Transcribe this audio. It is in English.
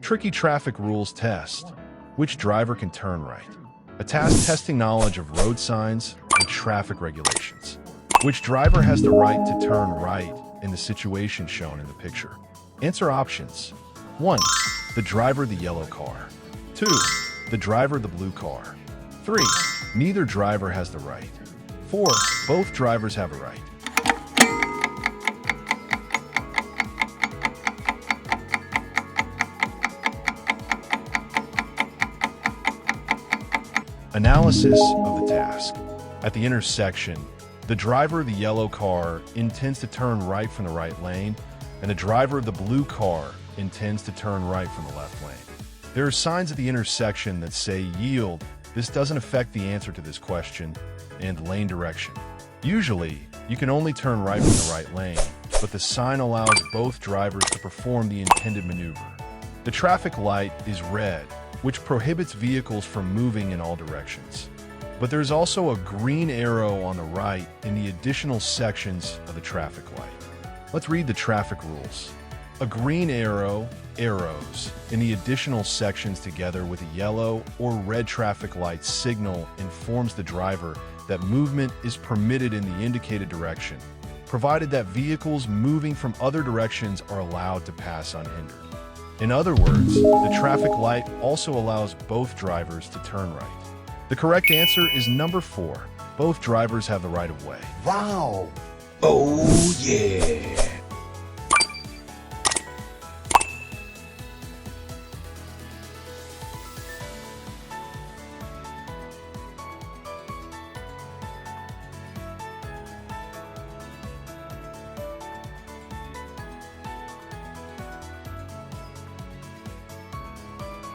Tricky traffic rules test. Which driver can turn right? A task testing knowledge of road signs and traffic regulations. Which driver has the right to turn right in the situation shown in the picture? Answer options. 1. The driver of the yellow car. 2. The driver of the blue car. 3. Neither driver has the right. 4. Both drivers have a right. Analysis of the task. At the intersection, the driver of the yellow car intends to turn right from the right lane, and the driver of the blue car intends to turn right from the left lane. There are signs at the intersection that say yield. This doesn't affect the answer to this question, and lane direction. Usually, you can only turn right from the right lane, but the sign allows both drivers to perform the intended maneuver. The traffic light is red, which prohibits vehicles from moving in all directions. But there's also a green arrow on the right in the additional sections of the traffic light. Let's read the traffic rules. A green arrow, arrows, in the additional sections together with a yellow or red traffic light signal informs the driver that movement is permitted in the indicated direction, provided that vehicles moving from other directions are allowed to pass unhindered. In other words, the traffic light also allows both drivers to turn right. The correct answer is number 4. Both drivers have the right of way. Wow! Oh yeah!